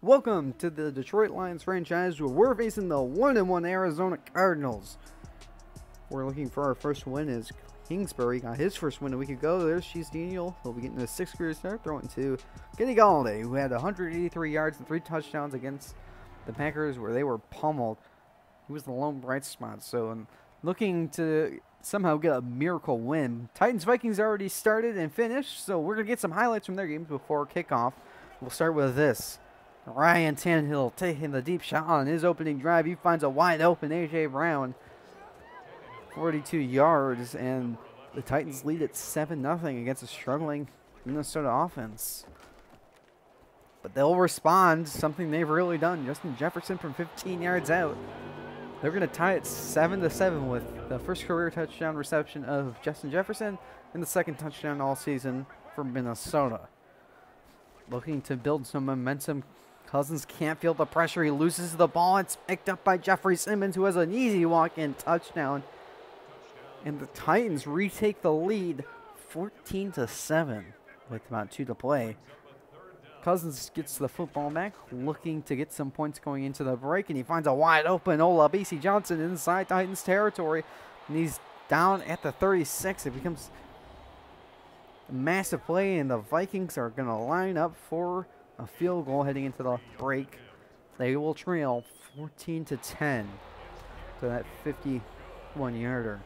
Welcome to the Detroit Lions franchise, where we're facing the 1-1 Arizona Cardinals. We're looking for our first win as Kingsbury got his first win a week ago. There's Chase Daniel. He'll be getting his 6th career start, throwing to Kenny Galladay, who had 183 yards and 3 touchdowns against the Packers, where they were pummeled. He was the lone bright spot. So, looking to somehow get a miracle win. Titans-Vikings already started and finished, so we're going to get some highlights from their games before kickoff. We'll start with this. Ryan Tannehill taking the deep shot on his opening drive. He finds a wide open A.J. Brown. 42 yards, and the Titans lead at 7-0 against a struggling Minnesota offense. But they'll respond, something they've really done. Justin Jefferson from 15 yards out. They're going to tie it 7-7 with the first career touchdown reception of Justin Jefferson and the second touchdown all season for Minnesota. Looking to build some momentum. Cousins can't feel the pressure. He loses the ball. It's picked up by Jeffrey Simmons, who has an easy walk-in touchdown. And the Titans retake the lead 14-7 with about 2 to play. Cousins gets the football back, looking to get some points going into the break, and he finds a wide open Olabisi Johnson inside Titans territory. And he's down at the 36. It becomes a massive play, and the Vikings are going to line up for a field goal heading into the break. They will trail 14-10 to that 51-yarder.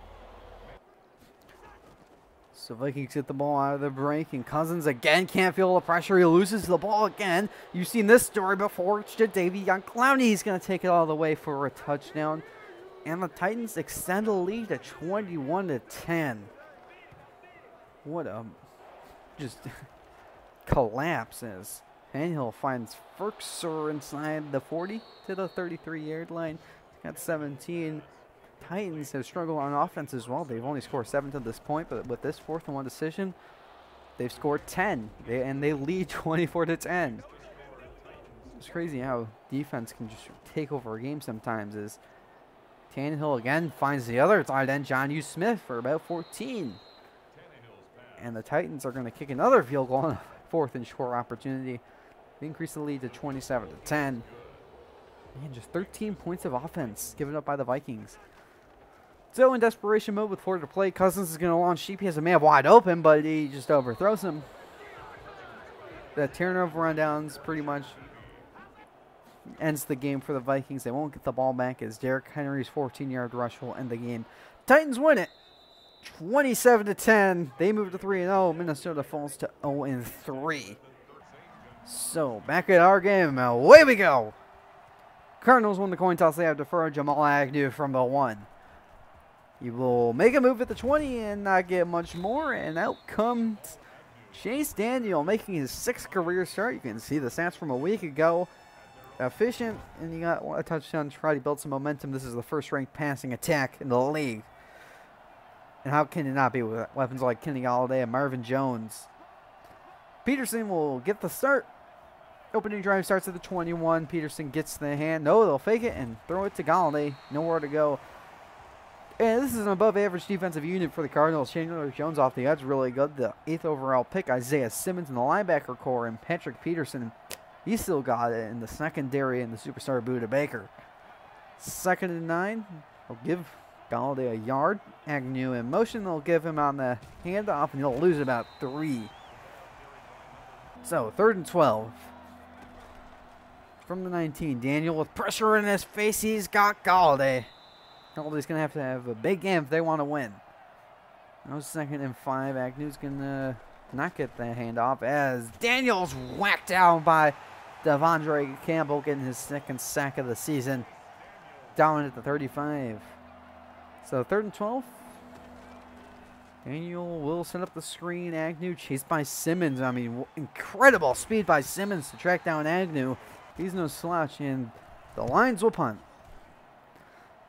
So Vikings get the ball out of the break, and Cousins again can't feel the pressure. He loses the ball again. You've seen this story before. It's Jadeveon Clowney. He's going to take it all the way for a touchdown. And the Titans extend the lead to 21-10. What a just collapses. Tannehill finds Ferkser inside the 40 to the 33-yard line. Got 17. Titans have struggled on offense as well. They've only scored 7 to this point, but with this 4th-and-1 decision, they've scored 10, and they lead 24-10. It's crazy how defense can just take over a game sometimes. As Tannehill again finds the other tight end, John U. Smith, for about 14. And the Titans are going to kick another field goal on a 4th-and-short opportunity. They increase the lead to 27-10. Man, just 13 points of offense given up by the Vikings. So in desperation mode with 4 to play, Cousins is going to launch sheep. He has a man wide open, but he just overthrows him. The turnover rundowns pretty much ends the game for the Vikings. They won't get the ball back as Derrick Henry's 14-yard rush will end the game. Titans win it 27-10. They move to 3-0. Minnesota falls to 0-3. So back at our game, away we go. Cardinals win the coin toss. They have deferred Jamal Agnew from the 1. He will make a move at the 20 and not get much more. And out comes Chase Daniel, making his 6th career start. You can see the stats from a week ago. Efficient, and he got a touchdown to try to build some momentum. This is the first-ranked passing attack in the league. And how can it not be with weapons like Kenny Galladay and Marvin Jones? Peterson will get the start. Opening drive starts at the 21. Peterson gets the hand. No, they'll fake it and throw it to Galladay. Nowhere to go. And this is an above-average defensive unit for the Cardinals. Chandler Jones off the edge, really good. The 8th overall pick, Isaiah Simmons in the linebacker core, and Patrick Peterson, he still got it in the secondary and the superstar Buda Baker. 2nd and 9. They'll give Galladay a yard. Agnew in motion. They'll give him on the handoff, and he'll lose about 3. So 3rd and 12. From the 19, Daniel with pressure in his face. He's got Galladay. Galladay's going to have a big game if they want to win. Now 2nd and 5. Agnew's going to not get the handoff as Daniel's whacked down by Devondre Campbell, getting his 2nd sack of the season. Down at the 35. So 3rd and 12. Daniel will set up the screen. Agnew chased by Simmons. I mean, incredible speed by Simmons to track down Agnew. He's no slouch, and the Lions will punt.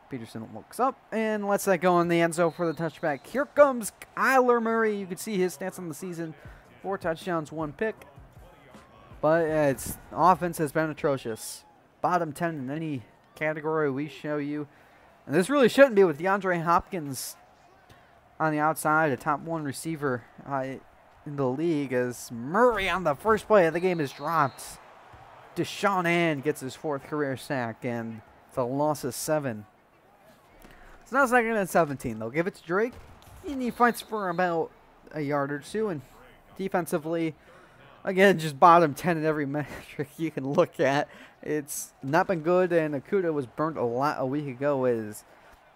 Peterson looks up and lets that go in the end zone for the touchback. Here comes Kyler Murray. You can see his stats on the season. 4 touchdowns, 1 pick. But its offense has been atrocious. Bottom 10 in any category we show you. And this really shouldn't be with DeAndre Hopkins on the outside, a top 1 receiver in the league, as Murray on the first play of the game is dropped. Deshaun Ann gets his 4th career sack, and it's a loss of 7. So now 2nd and 17. They'll give it to Drake, and he fights for about a yard or 2. And defensively, again, just bottom 10 in every metric you can look at. It's not been good, and Okuda was burnt a lot a week ago. Is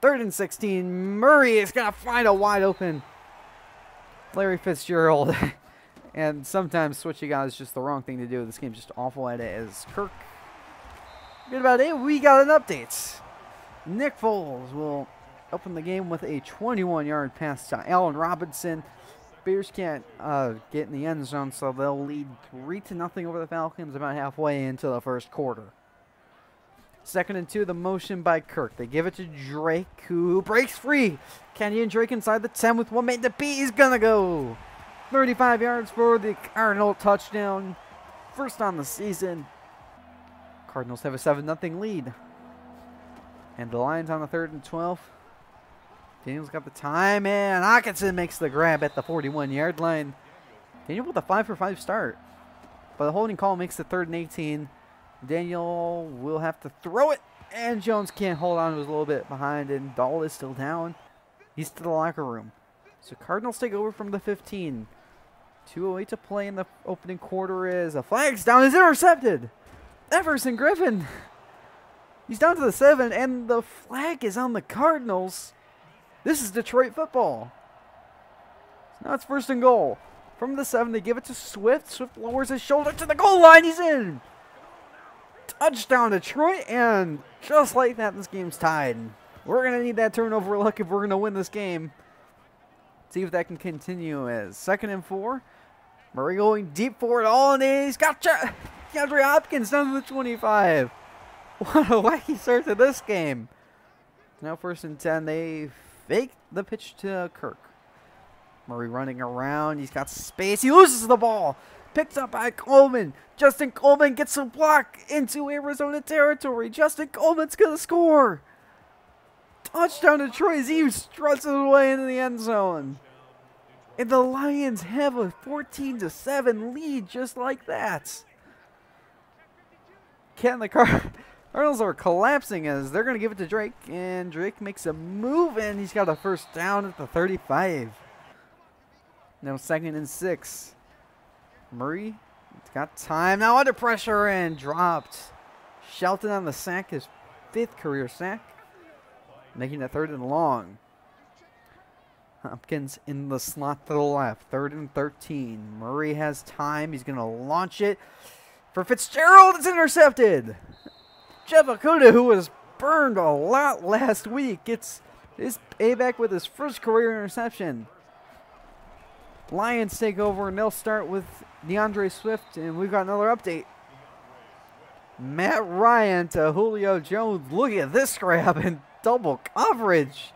3rd and 16. Murray is going to find a wide open Larry Fitzgerald. And sometimes switching out is just the wrong thing to do. This game's just awful at it as Kirk. Good about it. We got an update. Nick Foles will open the game with a 21-yard pass to Allen Robinson. Bears can't get in the end zone, so they'll lead 3-0 over the Falcons about halfway into the first quarter. 2nd and 2, the motion by Kirk. They give it to Drake, who breaks free. Kenyon Drake inside the 10 with 1 man to beat. He's going to go 35 yards for the Cardinal touchdown. 1st on the season. Cardinals have a 7-0 lead. And the Lions on the 3rd and 12. Daniel's got the time, and Hawkinson makes the grab at the 41-yard line. Daniel with a 5-for-5 start. But the holding call makes it 3rd and 18. Daniel will have to throw it, and Jones can't hold on. He was a little bit behind, and Dahl is still down. He's to the locker room. So Cardinals take over from the 15. 2:08 to play in the opening quarter as a flag's down. Is intercepted. Everson Griffin. He's down to the 7, and the flag is on the Cardinals. This is Detroit football. So now it's 1st and goal. From the 7, they give it to Swift. Swift lowers his shoulder to the goal line. He's in. Touchdown Detroit, and just like that, this game's tied. We're going to need that turnover luck if we're going to win this game. See if that can continue as 2nd and 4. Murray going deep for it all, and he's got DeAndre Hopkins down to the 25. What a wacky start to this game. Now 1st and 10. They fake the pitch to Kirk. Murray running around. He's got space. He loses the ball. Picked up by Coleman. Justin Coleman gets a block into Arizona territory. Justin Coleman's going to score. Touchdown Detroit as he struts his way into the end zone. And the Lions have a 14-7 lead just like that. The Cardinals are collapsing as they're going to give it to Drake. And Drake makes a move, and he's got a 1st down at the 35. Now 2nd and 6. Murray, he's got time. Now under pressure and dropped. Shelton on the sack, his 5th career sack. Making it 3rd and long. Hopkins in the slot to the left. 3rd and 13. Murray has time. He's going to launch it. For Fitzgerald, it's intercepted. Jeff Okuda, who was burned a lot last week, gets his payback with his 1st career interception. Lions take over, and they'll start with DeAndre Swift, and we've got another update. Matt Ryan to Julio Jones. Look at this grab in double coverage.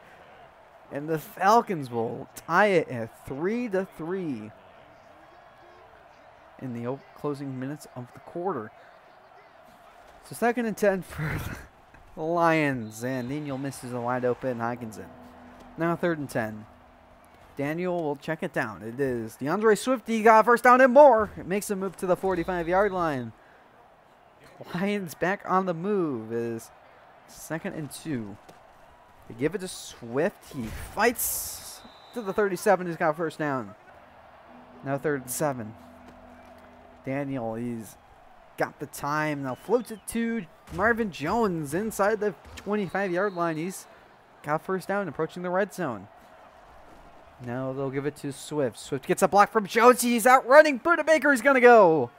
And the Falcons will tie it at 3-3 in the closing minutes of the quarter. So 2nd and 10 for the Lions, and Daniel misses a wide open Hockenson. Now 3rd and 10. Daniel will check it down. It is DeAndre Swift. He got 1st down and more. It makes a move to the 45-yard line. Lions back on the move is 2nd and 2. They give it to Swift. He fights to the 37. He's got 1st down. Now 3rd and 7. Daniel, he's got the time. Now floats it to Marvin Jones inside the 25-yard line. He's got 1st down, approaching the red zone. Now they'll give it to Swift. Swift gets a block from Jones. He's out running. Buda Baker's going to go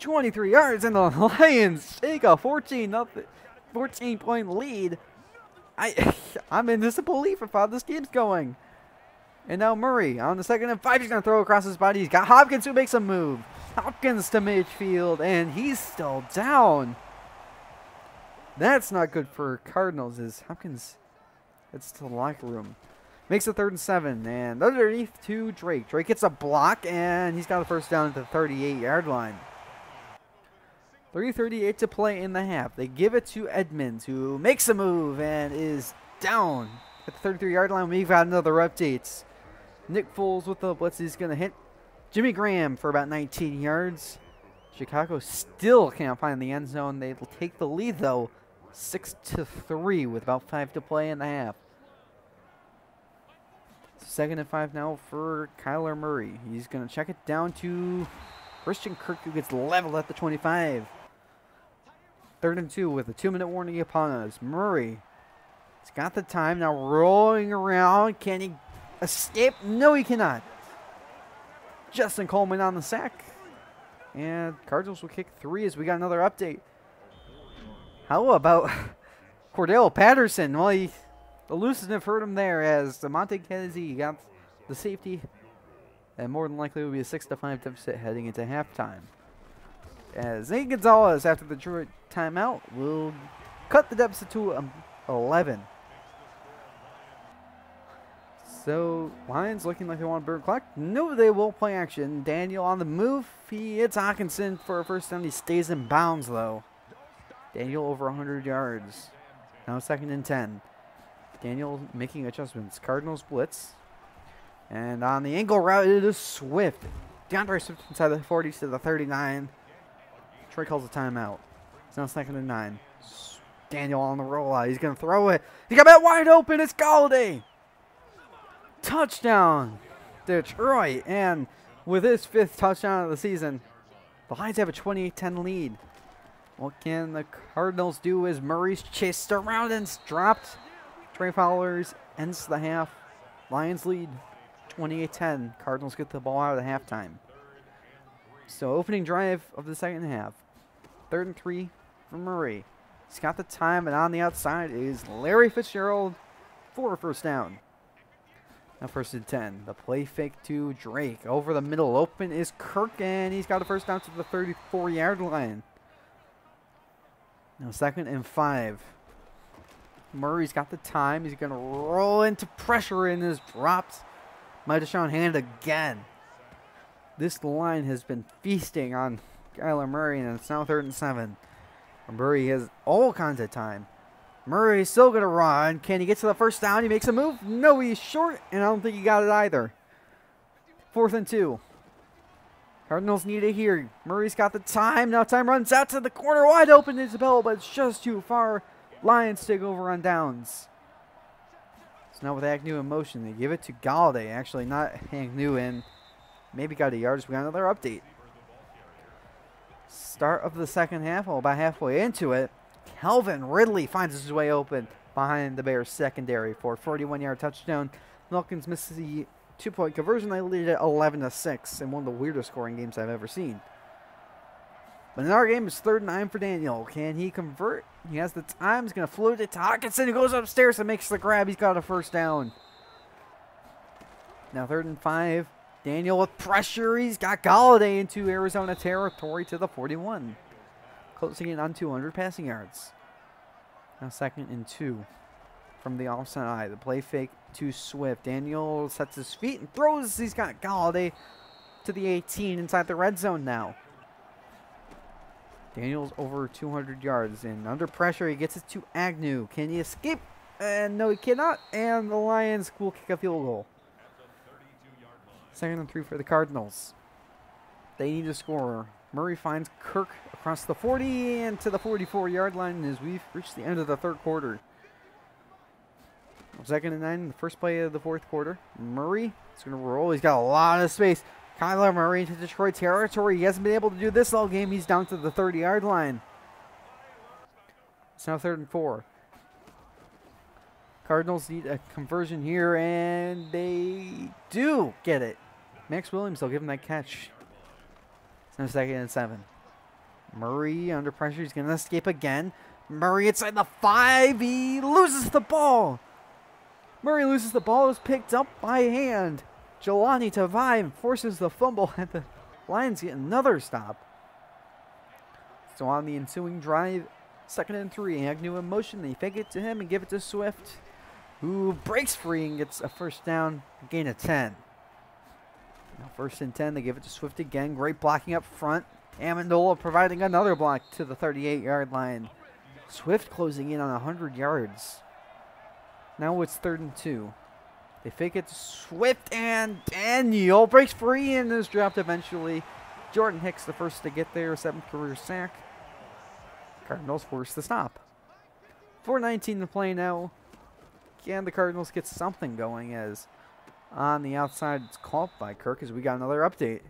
23 yards, and the Lions take a 14-point lead. I'm in disbelief of how this game's going. And now Murray on the 2nd and 5. He's going to throw across his body. He's got Hopkins who makes a move. Hopkins to midfield, and he's still down. That's not good for Cardinals as Hopkins heads to the locker room. Makes it 3rd and 7, and underneath to Drake. Drake gets a block, and he's got a 1st down at the 38-yard line. 3:38 to play in the half. They give it to Edmonds, who makes a move and is down at the 33-yard line. We've got another update. Nick Foles with the blitz. He's going to hit Jimmy Graham for about 19 yards. Chicago still can't find the end zone. They will take the lead, though, 6-3 with about 5 to play in the half. 2nd and 5 now for Kyler Murray. He's going to check it down to Christian Kirk, who gets leveled at the 25. 3rd and 2 with a 2-minute warning upon us. Murray, he's got the time now, rolling around. Can he escape? No, he cannot. Justin Coleman on the sack. And Cardinals will kick 3 as we got another update. How about Cordell Patterson? Well, the elusive hurt him there as Monte Kennedy got the safety. And more than likely it will be a 6-5 deficit heading into halftime. As Zane Gonzalez, after the Detroit timeout, will cut the deficit to 11. So, Lions looking like they want to burn clock. No, they will play action. Daniel on the move. He hits Hawkinson for a first down. He stays in bounds, though. Daniel over 100 yards. Now 2nd and 10. Daniel making adjustments. Cardinals blitz. And on the angle route, it is Swift. DeAndre Swift inside the 40 to the 39. Troy calls a timeout. It's now 2nd and 9. Daniel on the rollout. He's going to throw it. He got that wide open. It's Galladay. Touchdown, Detroit. And with his 5th touchdown of the season, the Lions have a 28-10 lead. What can the Cardinals do as Murray's chased around and dropped? Trey Fowler's ends the half. Lions lead 28-10. Cardinals get the ball out of the halftime. So opening drive of the 2nd half. 3rd and 3 for Murray. He's got the time, and on the outside is Larry Fitzgerald for a first down. Now 1st and 10. The play fake to Drake. Over the middle open is Kirk, and he's got a first down to the 34-yard line. Now 2nd and 5. Murray's got the time. He's going to roll into pressure and is dropped by Deshaun Hand again. This line has been feasting on Kyler Murray, and it's now 3rd and 7. Murray has all kinds of time. Murray's still going to run. Can he get to the first down? He makes a move. No, he's short, and I don't think he got it either. 4th and 2. Cardinals need it here. Murray's got the time. Now time runs out to the corner. Wide open Isabella, but it's just too far. Lions take over on downs. So now with Agnew in motion, they give it to Galladay. Actually, not Agnew in. Maybe got a yard. We got another update. Start of the 2nd half. Well, about halfway into it, Calvin Ridley finds his way open behind the Bears secondary for a 41-yard touchdown. Milkins misses the 2-point conversion. They lead it 11-6 in one of the weirdest scoring games I've ever seen. But in our game, it's 3rd and 9 for Daniel. Can he convert? He has the time. He's going to float it to Hawkinson, who goes upstairs and makes the grab. He's got a first down. Now 3rd and 5. Daniel with pressure. He's got Galladay into Arizona territory to the 41. Closing in on 200 passing yards. Now 2nd and 2 from the offside. The play fake to Swift. Daniel sets his feet and throws. He's got Galladay to the 18 inside the red zone now. Daniel's over 200 yards, and under pressure, he gets it to Agnew. Can he escape? And no, he cannot. And the Lions will kick a field goal. 2nd and 3 for the Cardinals. They need a scorer. Murray finds Kirk across the 40 and to the 44-yard line as we've reached the end of the 3rd quarter. 2nd and 9 in the first play of the 4th quarter. Murray is going to roll. He's got a lot of space. Kyler Murray into Detroit territory. He hasn't been able to do this all game. He's down to the 30-yard line. It's now 3rd and 4. Cardinals need a conversion here, and they do get it. Max Williams will give him that catch. It's now 2nd and 7. Murray under pressure. He's going to escape again. Murray inside the 5. He loses the ball. Murray loses the ball. It was picked up by hand. Jelani Tavai forces the fumble, and the Lions get another stop. So on the ensuing drive, 2nd and 3. Agnew in motion. They fake it to him and give it to Swift, who breaks free and gets a first down, a gain of 10. Now 1st and 10. They give it to Swift again. Great blocking up front. Amendola providing another block to the 38-yard line. Swift closing in on 100 yards. Now it's 3rd and 2. They fake it to Swift, and Daniel breaks free and is dropped eventually Jordan Hicks the first to get there, 7th career sack. Cardinals force the stop. 4:19 to play now. Can the Cardinals get something going as on the outside it's caught by Kirk as we got another update.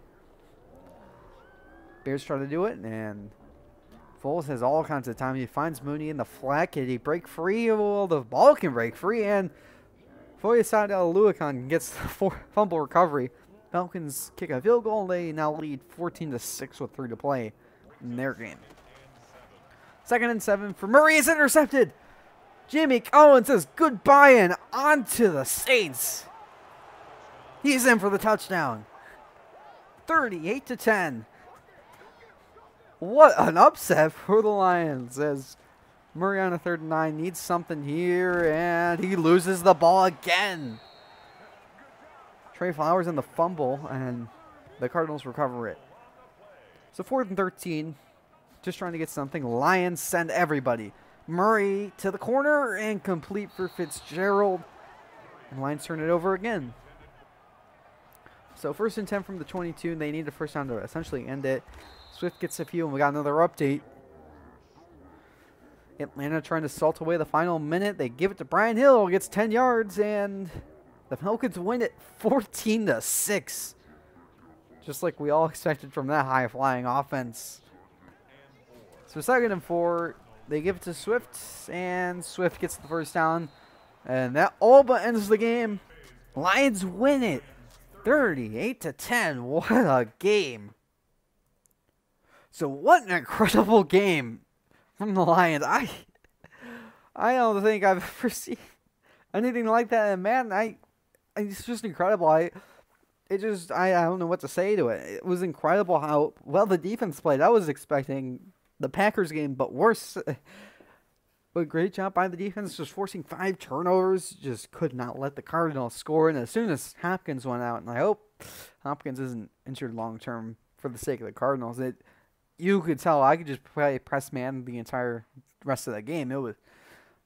Bears try to do it, and Foles has all kinds of time. He finds Mooney in the flat. Can he break free? Well, the ball can break free, and Foyesade Aluakon gets the fumble recovery. Falcons kick a field goal. They now lead 14-6 with 3 to play in their game. 2nd and 7 for Murray is intercepted. Jimmy Collins says goodbye and on to the Saints. He's in for the touchdown. 38-10. What an upset for the Lions as Murray on a 3rd and 9 needs something here, and he loses the ball again. Trey Flowers in the fumble, and the Cardinals recover it. So 4th and 13, just trying to get something. Lions send everybody. Murray to the corner and complete for Fitzgerald. And Lions turn it over again. So 1st and 10 from the 22, and they need a first down to essentially end it. Swift gets a few, and we got another update. Atlanta trying to salt away the final minute. They give it to Brian Hill, gets 10 yards, and the Falcons win it 14-6. Just like we all expected from that high-flying offense. So 2nd and 4, they give it to Swift, and Swift gets the first down. And that all but ends the game. Lions win it 38-10. What a game. So what an incredible game from the Lions. I don't think I've ever seen anything like that in Madden. It's just incredible. I don't know what to say to it. It was incredible how well the defense played. I was expecting the Packers game, but worse. But great job by the defense, just forcing 5 turnovers. Just could not let the Cardinals score. And as soon as Hopkins went out, and I hope Hopkins isn't injured long term for the sake of the Cardinals, you could tell I could just play press man the entire rest of the game. It was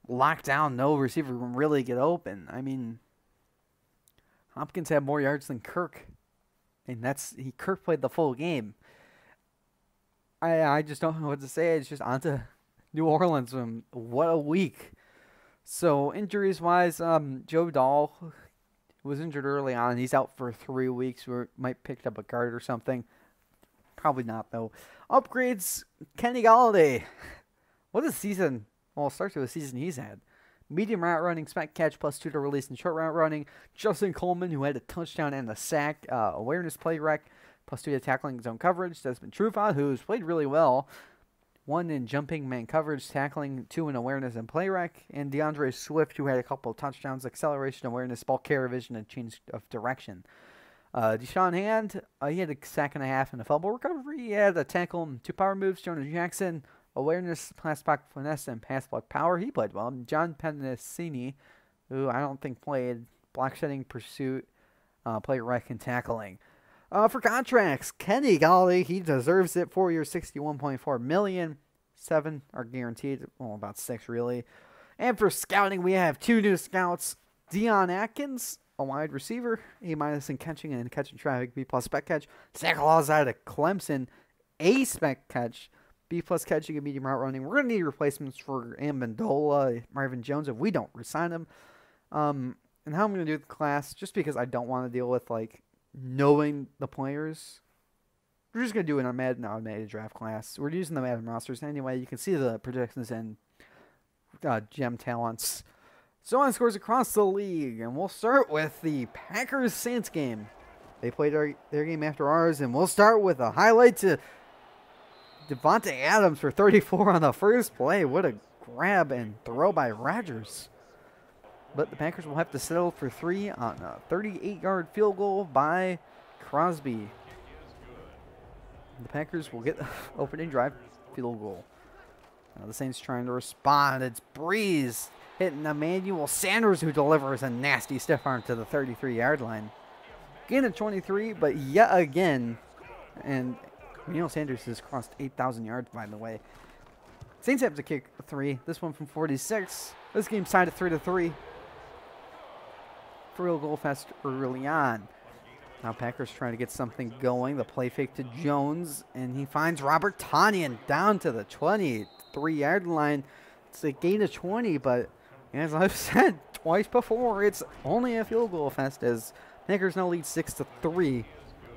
locked down. No receiver can really get open. I mean, Hopkins had more yards than Kirk, and Kirk played the full game. I just don't know what to say. It's just on to New Orleans. What a week. So injuries wise, Joe Dahl was injured early on. He's out for 3 weeks. We might pick up a guard or something. Probably not, though. Upgrades, Kenny Galladay. What a season. Well, it starts with a season he's had. Medium route running, spec catch, +2 to release, and short route running. Justin Coleman, who had a touchdown and a sack. Awareness, play rec, +2 to tackling zone coverage. Desmond Trufant, who's played really well. 1 in jumping man coverage, tackling, 2 in awareness and play rec. And DeAndre Swift, who had a couple of touchdowns, acceleration, awareness, ball carrier vision, and change of direction. Deshaun Hand, he had a sack and a half and a fumble recovery. He had a tackle and 2 power moves. Jonah Jackson, awareness, pass block finesse, and pass block power. He played well. John Pennicini, who I don't think played, block shedding, pursuit, play rec, and tackling. For contracts, Kenny Galladay, he deserves it. 4 years, $61.4 million. 7 are guaranteed. Well, about 6 really. And for scouting, we have 2 new scouts. Deion Atkins, a wide receiver, A- in catching and catching traffic, B+ spec catch. Zach Laws out of Clemson, A spec catch, B+ catching and medium route running. We're going to need replacements for Amendola, Marvin Jones, if we don't resign him. And how I'm going to do the class, just because I don't want to deal with, knowing the players. We're just going to do it in our Madden automated draft class. We're using the Madden rosters anyway. You can see the projections and gem talents. So on scores across the league, and we'll start with the Packers-Saints game. They played their game after ours, and we'll start with a highlight to Devontae Adams for 34 on the first play. What a grab and throw by Rodgers. But the Packers will have to settle for 3 on a 38-yard field goal by Crosby. The Packers will get the opening drive field goal. Now the Saints trying to respond. It's Breeze hitting Emmanuel Sanders, who delivers a nasty stiff arm to the 33-yard line. Gain of 23, but yet again, and Emmanuel Sanders has crossed 8,000 yards, by the way. Saints have to kick 3. This one from 46. This game's tied at 3-3. Field goal fest early on. Now Packers trying to get something going. The play fake to Jones, and he finds Robert Tonyan down to the 23-yard line. It's a gain of 20, but as I've said twice before, it's only a field goal fest as Packers now lead 6-3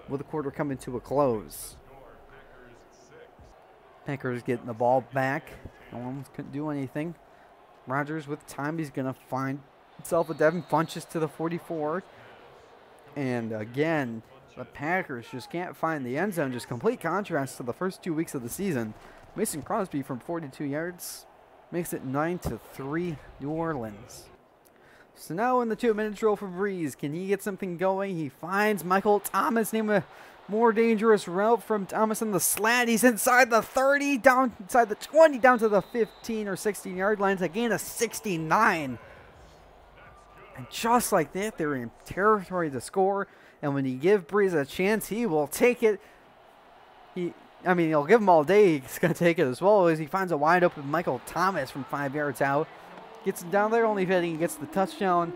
with the quarter coming to a close. Packers getting the ball back. No one couldn't do anything. Rodgers with time. He's going to find himself a Devin Funchess to the 44. And again, the Packers just can't find the end zone. Just complete contrast to the first 2 weeks of the season. Mason Crosby from 42 yards makes it 9-3 New Orleans. So now in the 2-minute drill for Breeze, can he get something going? He finds Michael Thomas, name a more dangerous route from Thomas on the slant. He's inside the 30, down inside the 20, down to the 15 or 16-yard lines. A gain of 69. And just like that, they're in territory to score. And when you give Breeze a chance, he will take it. He'll give him all day. He's going to take it as well as he finds a wide open Michael Thomas from 5 yards out. Gets him down there, only heading, gets the touchdown.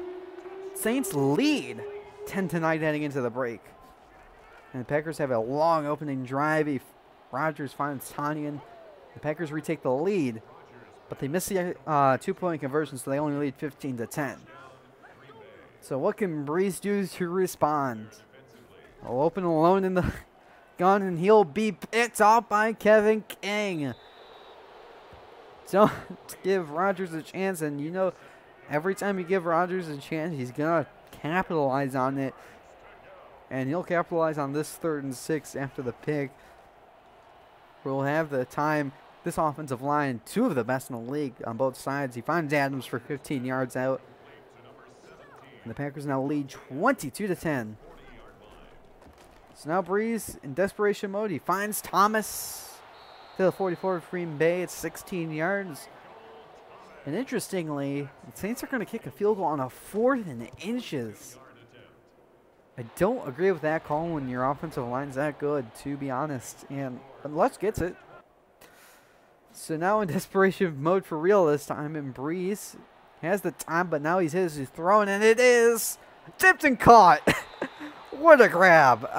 Saints lead 10-9 heading into the break. And the Packers have a long opening drive. Rodgers finds Tonyan. The Packers retake the lead, but they miss the 2-point conversion, so they only lead 15-10. So what can Breeze do to respond? He'll open alone in the gun, and he'll be picked off by Kevin King. Don't give Rodgers a chance, and you know, every time you give Rodgers a chance, he's going to capitalize on it. And he'll capitalize on this 3rd and 6 after the pick. We'll have the time. This offensive line, 2 of the best in the league on both sides. He finds Adams for 15 yards out. And the Packers now lead 22-10. So now Breeze in desperation mode. He finds Thomas to the 44 of Green Bay. It's 16 yards. And interestingly, the Saints are going to kick a field goal on a 4th and inches. I don't agree with that call when your offensive line's that good, to be honest. And Lutz gets it. So now in desperation mode for real this time, and Breeze has the time, but now he's throwing, and it is tipped and caught. What a grab.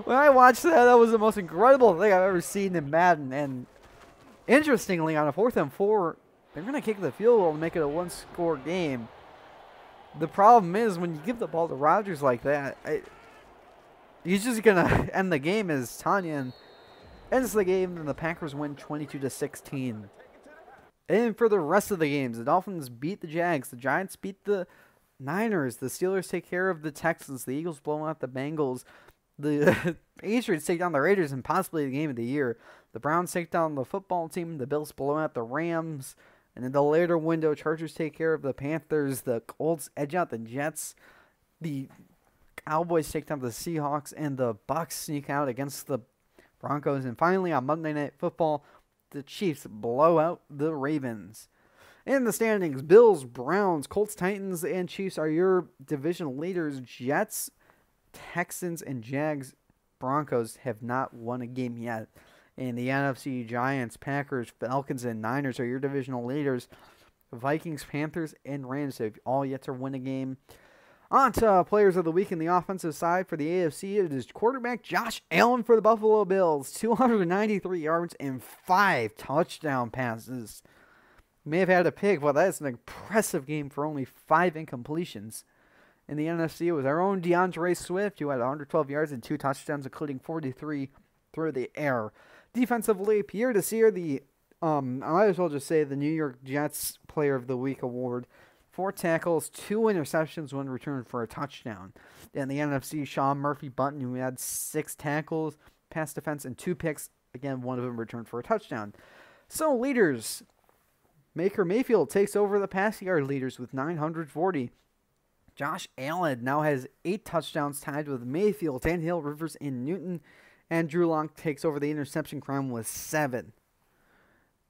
When I watched that was the most incredible thing I've ever seen in Madden. And interestingly, on a 4th and 4, they're going to kick the field goal to make it a 1-score game. The problem is when you give the ball to Rodgers like that, he's just going to end the game as Tonyan ends the game, and the Packers win 22-16. And for the rest of the games, the Dolphins beat the Jags, the Giants beat the Niners, the Steelers take care of the Texans, the Eagles blow out the Bengals, the Patriots take down the Raiders and possibly the game of the year. The Browns take down the football team, the Bills blow out the Rams. And in the later window, Chargers take care of the Panthers. The Colts edge out the Jets. The Cowboys take down the Seahawks. And the Bucs sneak out against the Broncos. And finally, on Monday Night Football, the Chiefs blow out the Ravens. In the standings, Bills, Browns, Colts, Titans, and Chiefs are your division leaders. Jets, Texans, and Jags, Broncos have not won a game yet. In the NFC, Giants, Packers, Falcons, and Niners are your divisional leaders. Vikings, Panthers, and Rams have all yet to win a game. On to players of the week in the offensive side for the AFC. It is quarterback Josh Allen for the Buffalo Bills. 293 yards and 5 touchdown passes. May have had a pick, but that's an impressive game for only 5 incompletions. In the NFC, it was our own DeAndre Swift, who had 112 yards and 2 touchdowns, including 43 through the air. Defensively, Pierre Desir, I might as well just say the New York Jets Player of the Week award. 4 tackles, 2 interceptions, 1 return for a touchdown. In the NFC, Sean Murphy-Bunting, who had 6 tackles, pass defense, and 2 picks. Again, 1 of them returned for a touchdown. So, leaders. Baker Mayfield takes over the passing yard leaders with 940. Josh Allen now has 8 touchdowns tied with Mayfield, Tannehill, Rivers, and Newton. And Drew Lock takes over the interception crown with 7.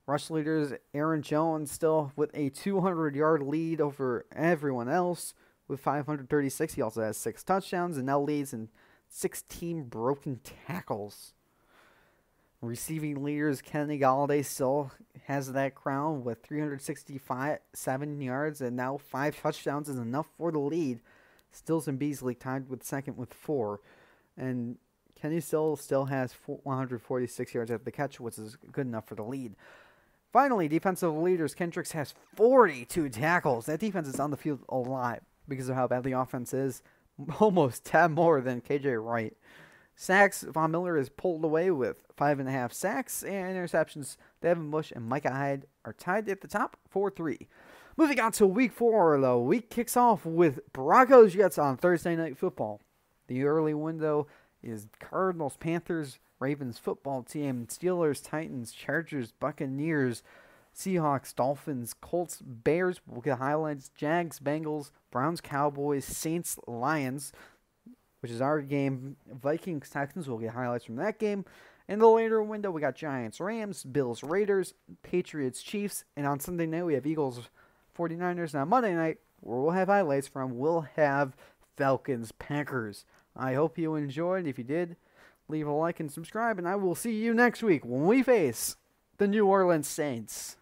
Rush leaders, Aaron Jones still with a 200-yard lead over everyone else with 536. He also has 6 touchdowns and now leads in 16 broken tackles. Receiving leaders, Kenny Galladay still has that crown with 367 yards and now 5 touchdowns is enough for the lead. Stills and Beasley tied with second with 4. And Kenny still has 146 yards after the catch, which is good enough for the lead. Finally, defensive leaders, Kendricks has 42 tackles. That defense is on the field a lot because of how bad the offense is. Almost 10 more than KJ Wright. Sacks, Von Miller is pulled away with 5.5 sacks, and interceptions, Devin Bush and Micah Hyde are tied at the top, 4-3. Moving on to Week 4, the week kicks off with Broncos Jets on Thursday Night Football. The early window is Cardinals, Panthers, Ravens football team, Steelers, Titans, Chargers, Buccaneers, Seahawks, Dolphins, Colts, Bears. We'll get highlights. Jags, Bengals, Browns, Cowboys, Saints, Lions, which is our game. Vikings, Texans. We'll get highlights from that game. In the later window, we got Giants, Rams, Bills, Raiders, Patriots, Chiefs. And on Sunday night, we have Eagles, 49ers. And on Monday night, where we'll have highlights from, we'll have Falcons, Packers. I hope you enjoyed. If you did, leave a like and subscribe. And I will see you next week when we face the New Orleans Saints.